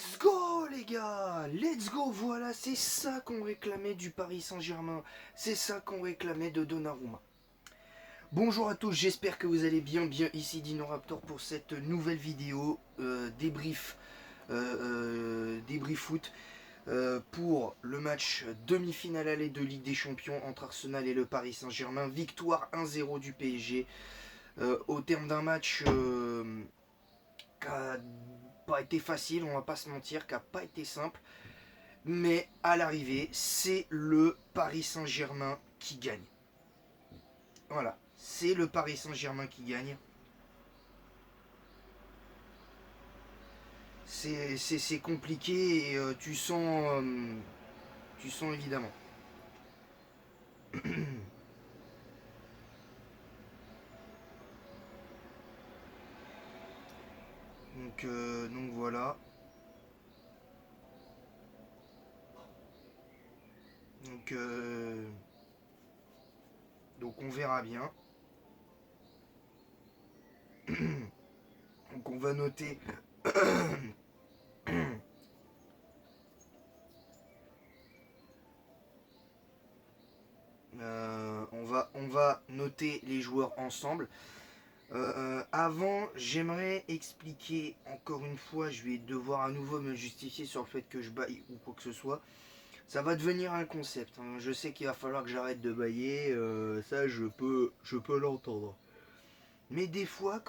Let's go les gars, let's go, voilà, c'est ça qu'on réclamait du Paris Saint-Germain, c'est ça qu'on réclamait de Donnarumma. Bonjour à tous, j'espère que vous allez bien ici Dino Raptor pour cette nouvelle vidéo débrief foot pour le match demi-finale aller de Ligue des Champions entre Arsenal et le Paris Saint-Germain. Victoire 1-0 du PSG au terme d'un match qui n'a pas été facile, on va pas se mentir, qui n'a pas été simple. Mais à l'arrivée, c'est le Paris Saint-Germain qui gagne. Voilà, c'est le Paris Saint-Germain qui gagne. C'est compliqué et tu sens évidemment. Donc voilà. Donc on verra bien. Donc on va noter. On va noter les joueurs ensemble. Avant, j'aimerais expliquer encore une fois, je vais devoir à nouveau me justifier sur le fait que je baille ou quoi que ce soit. Ça va devenir un concept, hein. Je sais qu'il va falloir que j'arrête de bailler, ça je peux l'entendre. Mais des fois,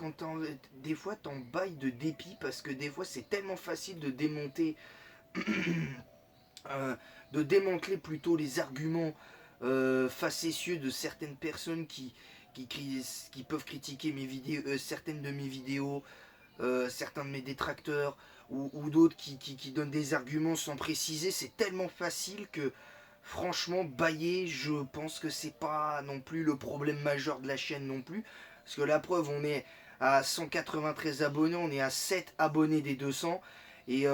des fois t'en bailles de dépit parce que des fois c'est tellement facile de démonter, de démanteler plutôt les arguments facétieux de certaines personnes qui peuvent critiquer mes vidéos, certaines de mes vidéos, certains de mes détracteurs ou d'autres qui donnent des arguments sans préciser. C'est tellement facile que franchement bailler, je pense que c'est pas non plus le problème majeur de la chaîne non plus. Parce que la preuve, on est à 193 abonnés, on est à 7 abonnés des 200. Et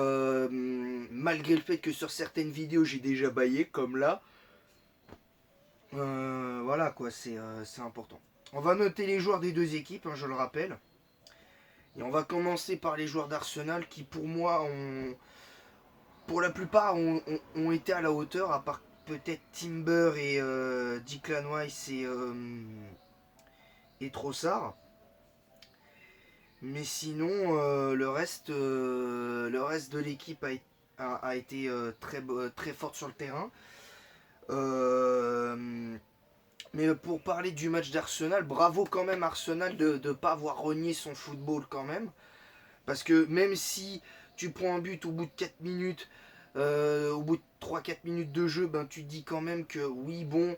malgré le fait que sur certaines vidéos j'ai déjà baillé, comme là, voilà quoi, c'est important. On va noter les joueurs des deux équipes, hein, je le rappelle. Et on va commencer par les joueurs d'Arsenal qui pour moi pour la plupart ont été à la hauteur, à part peut-être Timber et Declan Rice et Trossard. Mais sinon, le reste de l'équipe a été très forte sur le terrain. Mais pour parler du match d'Arsenal, bravo quand même Arsenal de ne pas avoir renié son football quand même. Parce que même si tu prends un but au bout de 4 minutes, au bout de 3-4 minutes de jeu, ben, tu te dis quand même que oui, bon,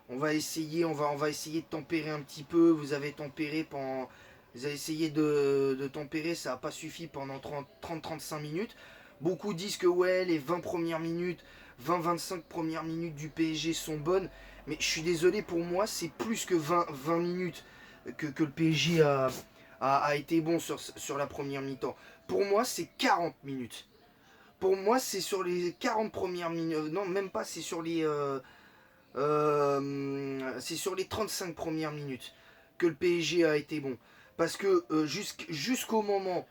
on va essayer de tempérer un petit peu. Vous avez tempéré pendant. Vous avez essayé de tempérer, ça n'a pas suffi pendant 30-35 minutes. Beaucoup disent que ouais, les 20 premières minutes, 20-25 premières minutes du PSG sont bonnes. Mais je suis désolé, pour moi, c'est plus que 20 minutes que le PSG a été bon sur la première mi-temps. Pour moi, c'est 40 minutes. Pour moi, c'est sur les 40 premières minutes. Non, même pas, c'est sur les 35 premières minutes que le PSG a été bon. Parce que jusqu'au moment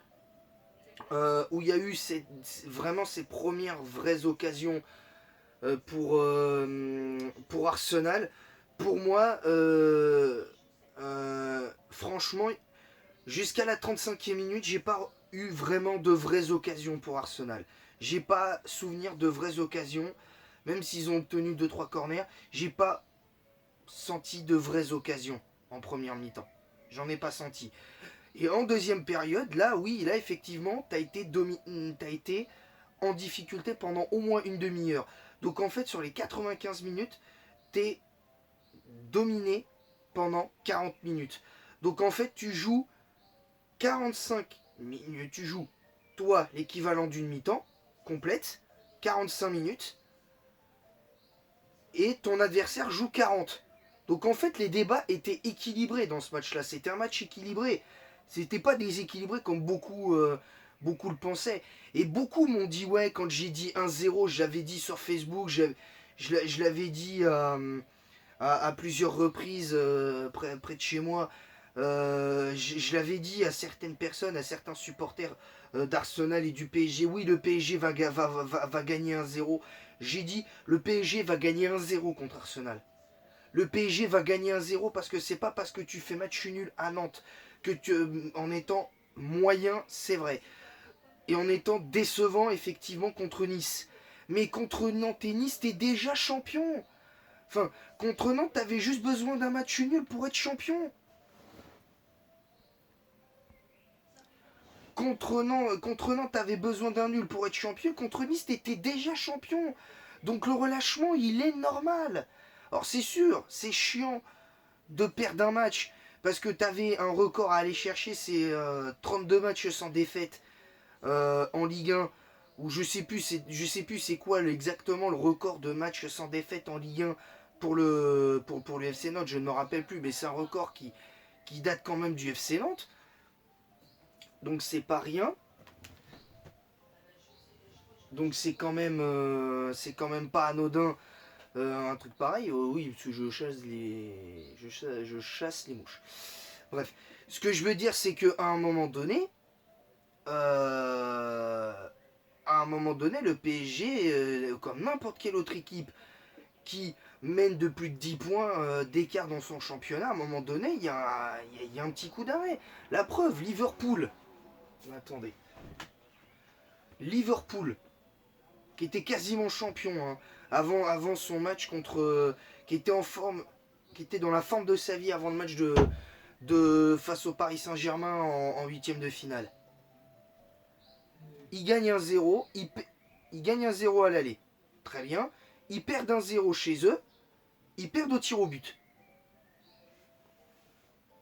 où il y a eu vraiment ces premières vraies occasions pour Arsenal, pour moi, franchement, jusqu'à la 35e minute, j'ai pas eu vraiment de vraies occasions pour Arsenal. J'ai pas souvenir de vraies occasions, même s'ils ont obtenu 2-3 corners, j'ai pas senti de vraies occasions en première mi-temps. J'en ai pas senti. Et en deuxième période, là, oui, là, effectivement, t'as été en difficulté pendant au moins une demi-heure. Donc, en fait, sur les 95 minutes, t'es dominé pendant 40 minutes. Donc, en fait, tu joues 45 minutes. Tu joues, toi, l'équivalent d'une mi-temps complète, 45 minutes, et ton adversaire joue 40. Donc en fait, les débats étaient équilibrés dans ce match-là. C'était un match équilibré. C'était pas déséquilibré comme beaucoup le pensaient. Et beaucoup m'ont dit, ouais, quand j'ai dit 1-0, j'avais dit sur Facebook, je l'avais dit à plusieurs reprises près de chez moi, Je l'avais dit à certaines personnes, à certains supporters d'Arsenal et du PSG, oui, le PSG va gagner 1-0. J'ai dit, le PSG va gagner 1-0 contre Arsenal. Le PSG va gagner 1-0 parce que c'est pas parce que tu fais match nul à Nantes que en étant moyen, c'est vrai. Et en étant décevant, effectivement, contre Nice. Mais contre Nantes et Nice, t'es déjà champion. Enfin, contre Nantes, t'avais juste besoin d'un match nul pour être champion. Contre Nantes, t'avais besoin d'un nul pour être champion. Contre Nice, t'étais déjà champion. Donc le relâchement, il est normal. Alors c'est sûr, c'est chiant de perdre un match parce que t'avais un record à aller chercher, c'est 32 matchs sans défaite en Ligue 1. Ou je sais plus c'est quoi exactement le record de matchs sans défaite en Ligue 1 pour le FC Nantes, je ne me rappelle plus, mais c'est un record qui date quand même du FC Nantes. Donc c'est pas rien. Donc c'est quand même pas anodin un truc pareil. Oui, parce que je chasse les mouches. Bref, ce que je veux dire, c'est que euh, à un moment donné, le PSG, comme n'importe quelle autre équipe qui mène de plus de 10 points d'écart dans son championnat, à un moment donné, il y a un petit coup d'arrêt. La preuve, Liverpool. Attendez. Liverpool, qui était quasiment champion avant son match contre. Qui était en forme. Qui était dans la forme de sa vie avant le match face au Paris Saint-Germain en huitième de finale. Ils gagnent 1-0. Ils gagnent 1-0 à l'aller. Très bien. Ils perdent 1-0 chez eux. Ils perdent au tir au but.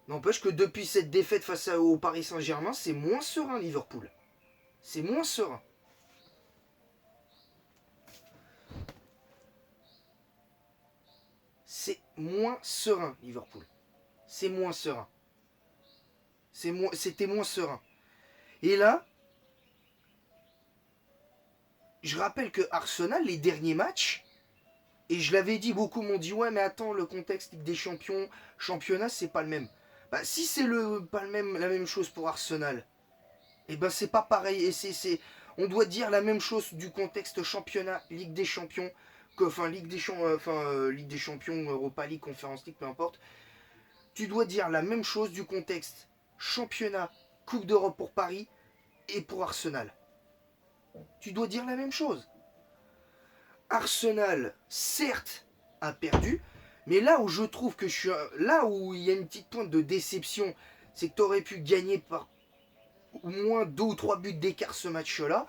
N'empêche que depuis cette défaite face au Paris Saint-Germain, c'est moins serein Liverpool. C'est moins serein. C'est moins serein Liverpool. C'est moins serein. C'était moins serein. Et là, je rappelle que Arsenal, les derniers matchs, et je l'avais dit, beaucoup m'ont dit ouais mais attends, le contexte Ligue des Champions, championnat, c'est pas le même. Bah si c'est pas la même chose pour Arsenal, et ben c'est pas pareil. On doit dire la même chose du contexte championnat, Ligue des Champions, Ligue des Champions, Europa League, Conference League, peu importe. Tu dois dire la même chose du contexte championnat, Coupe d'Europe pour Paris et pour Arsenal. Tu dois dire la même chose. Arsenal, certes, a perdu, mais là où je trouve que là où il y a une petite pointe de déception, c'est que tu aurais pu gagner par au moins 2 ou 3 buts d'écart ce match-là.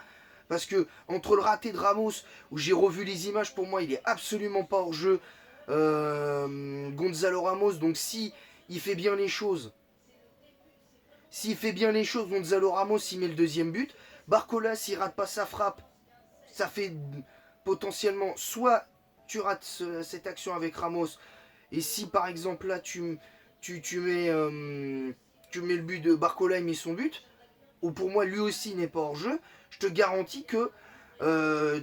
Parce que entre le raté de Ramos, où j'ai revu les images, pour moi il est absolument pas hors jeu. Gonzalo Ramos, donc si il fait bien les choses, Gonzalo Ramos il met le deuxième but. Barcola s'il rate pas sa frappe, ça fait potentiellement soit tu rates cette action avec Ramos, et si par exemple là tu mets le but de Barcola, il met son but, ou pour moi lui aussi n'est pas hors jeu, je te garantis que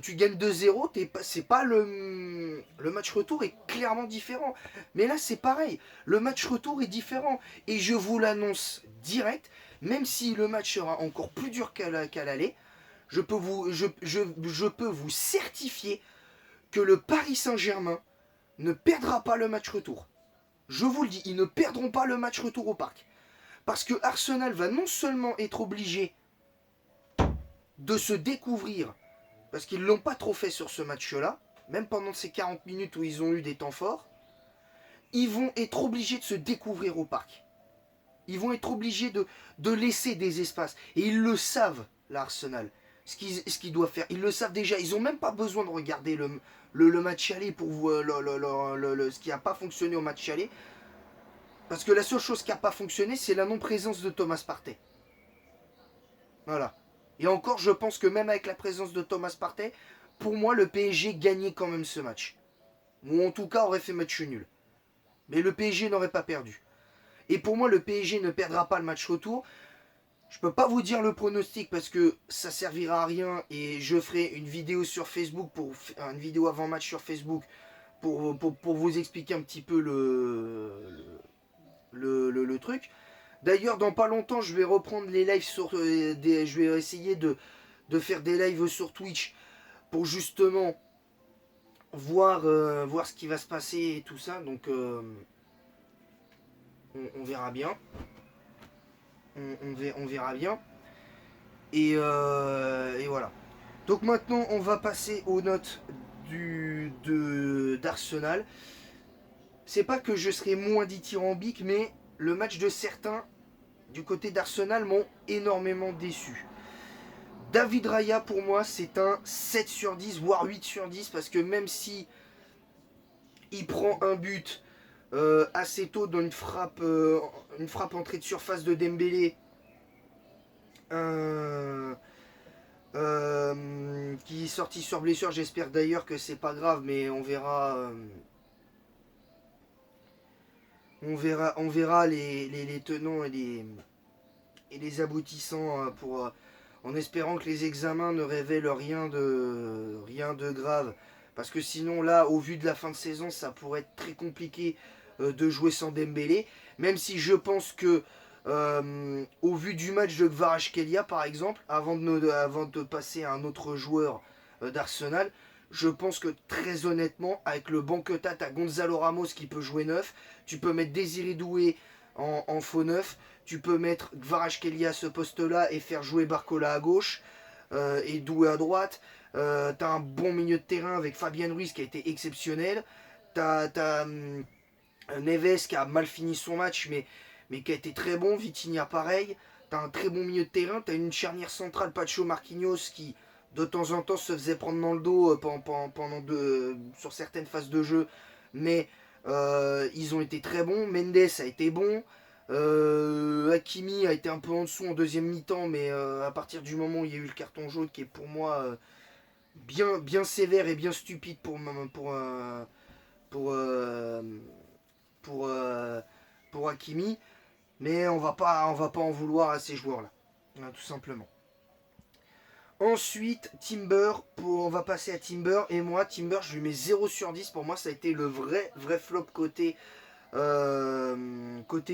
tu gagnes 2-0, c'est pas le match retour est clairement différent. Mais là c'est pareil, le match retour est différent. Et je vous l'annonce direct, même si le match sera encore plus dur qu'à l'aller, je peux vous certifier que le Paris Saint-Germain ne perdra pas le match retour. Je vous le dis, ils ne perdront pas le match retour au parc. Parce que Arsenal va non seulement être obligé de se découvrir, parce qu'ils ne l'ont pas trop fait sur ce match-là, même pendant ces 40 minutes où ils ont eu des temps forts, ils vont être obligés de se découvrir au parc. Ils vont être obligés de laisser des espaces. Et ils le savent, l'Arsenal, ce qu'ils doivent faire. Ils le savent déjà. Ils n'ont même pas besoin de regarder le match aller pour ce qui n'a pas fonctionné au match aller. Parce que la seule chose qui n'a pas fonctionné, c'est la non-présence de Thomas Partey. Voilà. Et encore, je pense que même avec la présence de Thomas Partey, pour moi, le PSG gagnait quand même ce match. Ou en tout cas, aurait fait match nul. Mais le PSG n'aurait pas perdu. Et pour moi, le PSG ne perdra pas le match retour. Je peux pas vous dire le pronostic parce que ça servira à rien et je ferai une vidéo sur Facebook, une vidéo avant match sur Facebook pour vous expliquer un petit peu le truc. D'ailleurs, dans pas longtemps, je vais reprendre les lives sur je vais essayer de faire des lives sur Twitch pour justement voir ce qui va se passer et tout ça. Donc, on verra bien. On verra bien. Et voilà. Donc maintenant, on va passer aux notes d'Arsenal. C'est pas que je serai moins dithyrambique, mais le match de certains du côté d'Arsenal m'ont énormément déçu. David Raya, pour moi, c'est un 7 sur 10, voire 8 sur 10, parce que même si il prend un but assez tôt dans une frappe entrée de surface de Dembélé, qui est sorti sur blessure, j'espère d'ailleurs que c'est pas grave, mais on verra. On verra les tenants et les aboutissants en espérant que les examens ne révèlent rien de grave. Parce que sinon, là, au vu de la fin de saison, ça pourrait être très compliqué de jouer sans Dembélé. Même si je pense que, au vu du match de Kvaratskhelia, par exemple, avant de passer à un autre joueur d'Arsenal, je pense que très honnêtement, avec le banc que t'as Gonzalo Ramos qui peut jouer neuf, tu peux mettre Désiré Doué en faux neuf, tu peux mettre Kvaratskhelia à ce poste-là et faire jouer Barcola à gauche et Doué à droite. T'as un bon milieu de terrain avec Fabien Ruiz qui a été exceptionnel. T'as Neves qui a mal fini son match mais qui a été très bon. Vitinha pareil. T'as un très bon milieu de terrain. T'as une charnière centrale Pacho Marquinhos qui de temps en temps se faisait prendre dans le dos sur certaines phases de jeu. Mais ils ont été très bons. Mendes a été bon. Hakimi a été un peu en dessous en deuxième mi-temps, mais à partir du moment où il y a eu le carton jaune qui est pour moi bien sévère et bien stupide pour, euh, pour, euh, pour Hakimi, mais on va pas en vouloir à ces joueurs-là, tout simplement. Ensuite, Timber, on va passer à Timber, et moi, Timber, je lui mets 0 sur 10, pour moi ça a été le vrai flop côté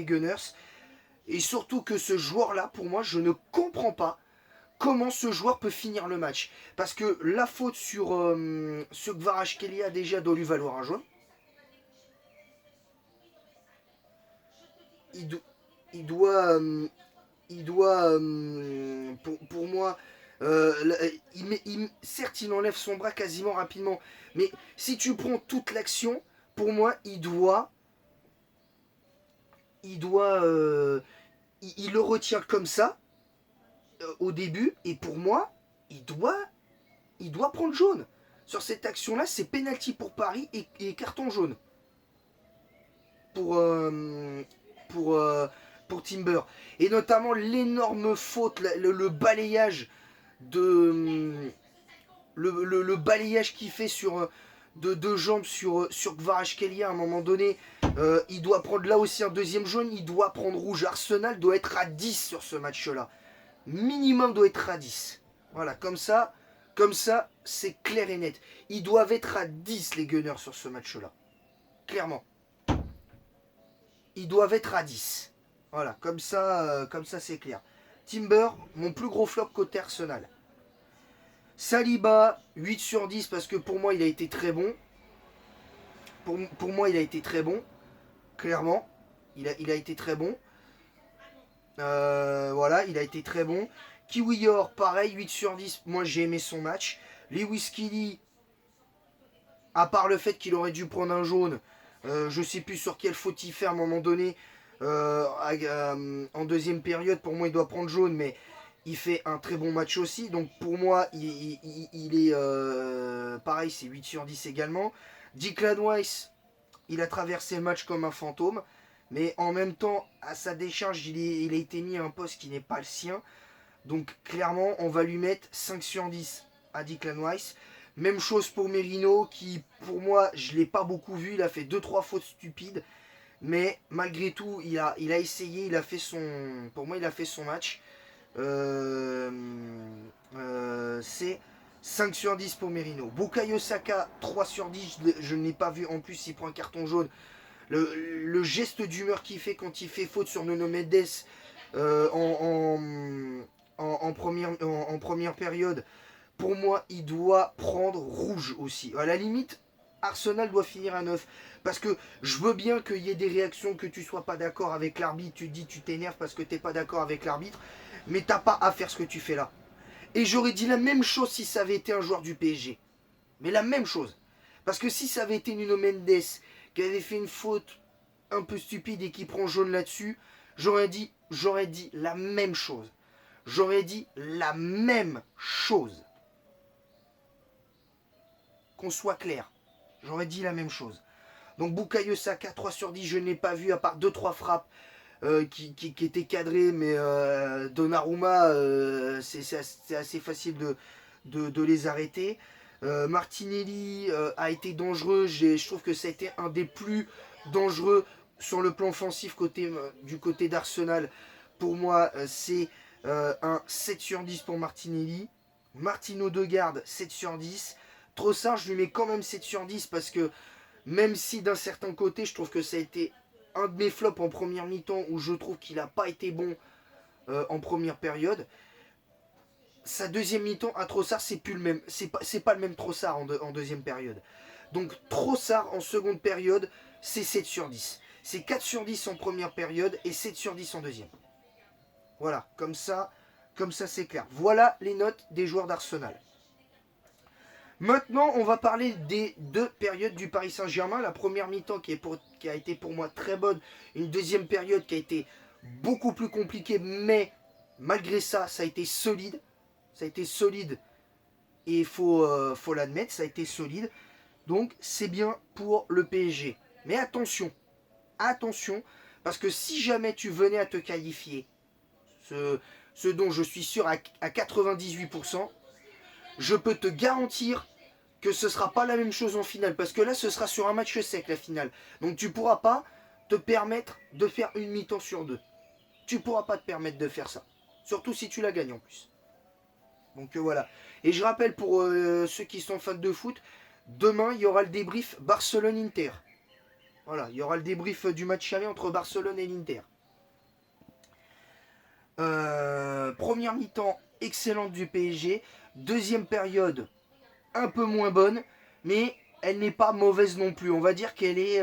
Gunners. Et surtout que ce joueur-là, pour moi, je ne comprends pas comment ce joueur peut finir le match. Parce que la faute sur ce Kvaratskhelia déjà doit lui valoir un jaune. Il, do- il doit, pour moi, certes il enlève son bras quasiment rapidement, mais si tu prends toute l'action, pour moi il doit, il le retient comme ça au début, et pour moi, il doit, il doit prendre jaune. Sur cette action-là, c'est penalty pour Paris et carton jaune pour, euh, pour, euh, pour Timber. Et notamment l'énorme faute, le balayage de. Le balayage qu'il fait de deux jambes sur Kvaratskhelia à un moment donné. Il doit prendre là aussi un deuxième jaune, il doit prendre rouge. Arsenal doit être à 10 sur ce match-là. Minimum doit être à 10. Voilà, comme ça, c'est clair et net. Ils doivent être à 10 les Gunners sur ce match-là. Clairement. Ils doivent être à 10. Voilà, comme ça c'est clair. Timber, mon plus gros flop côté Arsenal. Saliba, 8 sur 10 parce que pour moi il a été très bon. Pour moi il a été très bon. Clairement. Il a été très bon. Voilà, il a été très bon. Kiwior, pareil, 8 sur 10. Moi j'ai aimé son match. Lewis Kelly, à part le fait qu'il aurait dû prendre un jaune, je sais plus sur quelle faute il fait à un moment donné. En deuxième période, pour moi il doit prendre jaune, mais il fait un très bon match aussi. Donc pour moi, il est pareil, c'est 8 sur 10 également. Declan Rice, il a traversé le match comme un fantôme. Mais en même temps, à sa décharge, il a été mis à un poste qui n'est pas le sien. Donc clairement, on va lui mettre 5 sur 10 à Declan Rice. Même chose pour Merino, qui pour moi, je ne l'ai pas beaucoup vu. Il a fait 2-3 fautes stupides. Mais malgré tout, il a essayé, pour moi, il a fait son match. C'est 5 sur 10 pour Merino. Bukayo Saka, 3 sur 10, je ne l'ai pas vu. En plus, il prend un carton jaune. Le geste d'humeur qu'il fait quand il fait faute sur Nuno Mendes euh, en, en première période, pour moi, il doit prendre rouge aussi. À la limite, Arsenal doit finir à 9. Parce que je veux bien qu'il y ait des réactions, que tu sois pas d'accord avec l'arbitre, tu dis tu t'énerves parce que t'es pas d'accord avec l'arbitre, mais t'as pas à faire ce que tu fais là. Et j'aurais dit la même chose si ça avait été un joueur du PSG. Mais la même chose. Parce que si ça avait été Nuno Mendes qui avait fait une faute un peu stupide et qui prend jaune là-dessus, j'aurais dit la même chose. J'aurais dit la même chose. Qu'on soit clair. J'aurais dit la même chose. Donc Bukayo Saka, 3 sur 10, je n'ai pas vu, à part 2-3 frappes qui étaient cadrées, mais Donnarumma, c'est assez facile de les arrêter. Martinelli a été dangereux, je trouve que ça a été un des plus dangereux sur le plan offensif du côté d'Arsenal. Pour moi, c'est un 7 sur 10 pour Martinelli. Martin Odegaard, 7 sur 10. Trossard, je lui mets quand même 7 sur 10 parce que même si d'un certain côté, je trouve que ça a été un de mes flops en première mi-temps où je trouve qu'il n'a pas été bon en première période. Sa deuxième mi-temps à Trossard, c'est plus le même. C'est pas le même Trossard en deuxième période. Donc Trossard en seconde période, c'est 7 sur 10. C'est 4 sur 10 en première période et 7 sur 10 en deuxième. Voilà, comme ça c'est clair. Voilà les notes des joueurs d'Arsenal. Maintenant, on va parler des deux périodes du Paris Saint-Germain. La première mi-temps qui a été pour moi très bonne. Une deuxième période qui a été beaucoup plus compliquée, mais malgré ça, ça a été solide. Ça a été solide et il faut l'admettre, ça a été solide. Donc c'est bien pour le PSG. Mais attention, parce que si jamais tu venais à te qualifier, ce dont je suis sûr à 98%, je peux te garantir que ce ne sera pas la même chose en finale. Parce que là, ce sera sur un match sec, la finale. Donc tu ne pourras pas te permettre de faire une mi-temps sur deux. Tu ne pourras pas te permettre de faire ça. Surtout si tu la gagnes en plus. Donc voilà. Et je rappelle pour ceux qui sont fans de foot, demain, il y aura le débrief Barcelone-Inter. Voilà, il y aura le débrief du match aller entre Barcelone et l'Inter. Première mi-temps excellente du PSG. Deuxième période un peu moins bonne, mais elle n'est pas mauvaise non plus. On va dire qu'elle est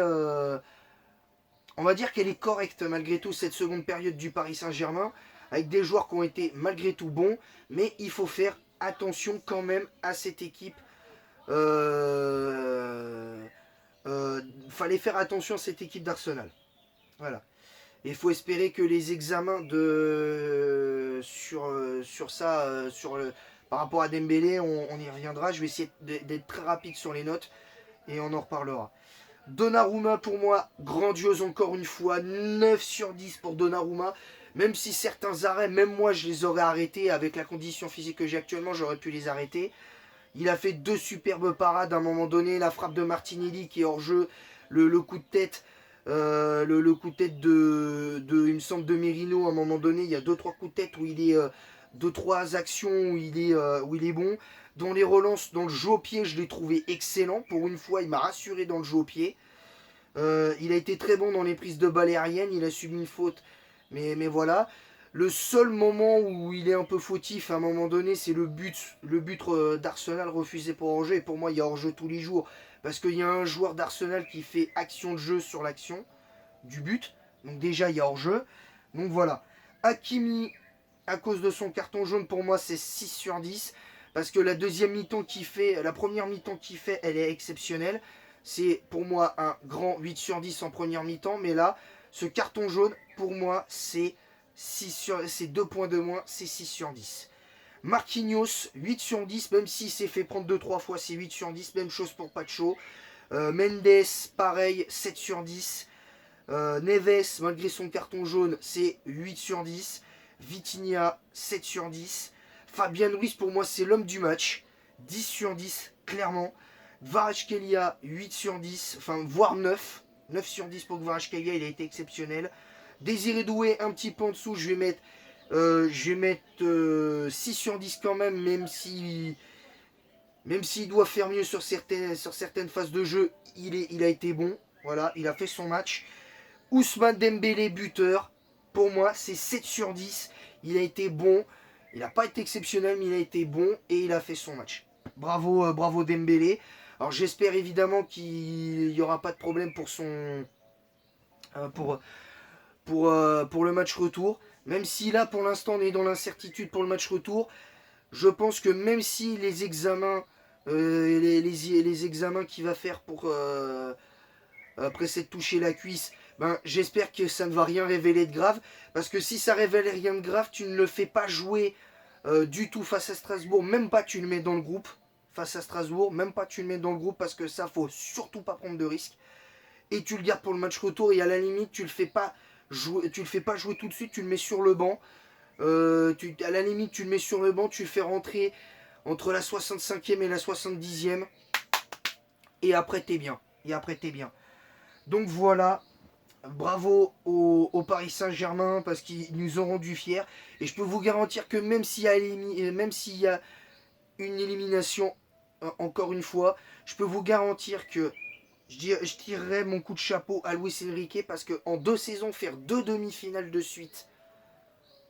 correcte malgré tout cette seconde période du Paris Saint-Germain, avec des joueurs qui ont été malgré tout bons, mais il faut faire attention quand même à cette équipe. Fallait faire attention à cette équipe d'Arsenal. Voilà. Il faut espérer que les examens sur ça, par rapport à Dembélé, on y reviendra. Je vais essayer d'être très rapide sur les notes et on en reparlera. Donnarumma, pour moi, grandiose encore une fois. 9 sur 10 pour Donnarumma. Même si certains arrêts, même moi, je les aurais arrêtés. Avec la condition physique que j'ai actuellement, j'aurais pu les arrêter. Il a fait 2 superbes parades à un moment donné. La frappe de Martinelli qui est hors jeu. Le coup de tête. Le coup de tête il me semble, de Merino. À un moment donné, il y a 2-3 coups de tête où il est... 2-3 actions où il est bon. Dans les relances, dans le jeu au pied, je l'ai trouvé excellent. Pour une fois, il m'a rassuré dans le jeu au pied. Il a été très bon dans les prises de balles aériennes. Il a subi une faute. Mais voilà. Le seul moment où il est un peu fautif, à un moment donné, c'est le but d'Arsenal refusé pour hors-jeu. Et pour moi, il y a hors-jeu tous les jours. Parce qu'il y a un joueur d'Arsenal qui fait action de jeu sur l'action du but. Donc déjà, il y a hors-jeu. Donc voilà. Hakimi, à cause de son carton jaune, pour moi, c'est 6 sur 10. Parce que la première mi-temps qu'il fait, elle est exceptionnelle. C'est pour moi un grand 8 sur 10 en première mi-temps. Mais là, ce carton jaune, pour moi, c'est 2 points de moins, c'est 6 sur 10. Marquinhos, 8 sur 10, même s'il s'est fait prendre 2-3 fois, c'est 8 sur 10. Même chose pour Pacho. Mendes, pareil, 7 sur 10. Neves, malgré son carton jaune, c'est 8 sur 10. Vitinha, 7 sur 10. Fabien Ruiz, pour moi, c'est l'homme du match. 10 sur 10, clairement. Kvaratskhelia, 8 sur 10, enfin, voire 9. 9 sur 10 pour Kvaratskhelia, il a été exceptionnel. Désiré Doué, un petit peu en dessous, je vais mettre 6 sur 10 quand même, même s'il doit faire mieux sur certaines phases de jeu, il a été bon. Voilà, il a fait son match. Ousmane Dembélé, buteur. Pour moi, c'est 7 sur 10. Il a été bon. Il n'a pas été exceptionnel, mais il a été bon et il a fait son match. Bravo, bravo Dembélé. Alors j'espère évidemment qu'il n'y aura pas de problème pour son pour le match retour. Même si là pour l'instant on est dans l'incertitude pour le match retour, je pense que même si les examens les examens qu'il va faire pour après s'être touché la cuisse, ben, j'espère que ça ne va rien révéler de grave. Parce que si ça révèle rien de grave, tu ne le fais pas jouer du tout face à Strasbourg. Même pas tu le mets dans le groupe face à Strasbourg. Même pas tu le mets dans le groupe parce que ça, faut surtout pas prendre de risques. Et tu le gardes pour le match retour et à la limite, tu le fais pas jouer tout de suite, tu le mets sur le banc. À la limite, tu le mets sur le banc, tu le fais rentrer entre la 65e et la 70e. Et après, t'es bien. Et après, t'es bien. Donc voilà, bravo au Paris Saint-Germain parce qu'ils nous ont rendu fiers. Et je peux vous garantir que même s'il y a une élimination, encore une fois, je peux vous garantir que je tirerai mon coup de chapeau à Luis Enrique parce qu'en 2 saisons, faire 2 demi-finales de suite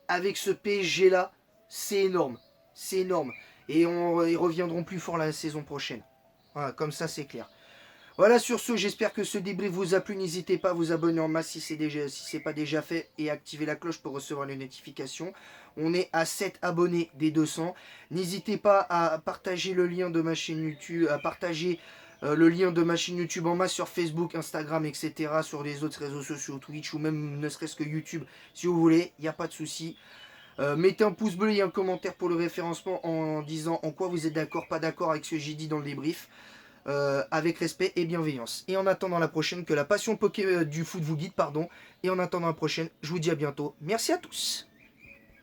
avec ce PSG là, c'est énorme. C'est énorme. Et ils reviendront plus fort la saison prochaine. Voilà, comme ça c'est clair. Voilà, sur ce, j'espère que ce débrief vous a plu. N'hésitez pas à vous abonner en masse si c'est pas déjà fait et activer la cloche pour recevoir les notifications. On est à 7 abonnés des 200. N'hésitez pas à partager le lien de ma chaîne YouTube, à partager le lien de ma chaîne YouTube en masse sur Facebook, Instagram, etc. Sur les autres réseaux sociaux, Twitch ou même ne serait-ce que YouTube. Si vous voulez, il n'y a pas de souci. Mettez un pouce bleu et un commentaire pour le référencement en disant en quoi vous êtes d'accord, pas d'accord avec ce que j'ai dit dans le débrief. Avec respect et bienveillance. Et en attendant la prochaine, que la passion du foot vous guide, pardon. Et en attendant la prochaine, je vous dis à bientôt. Merci à tous.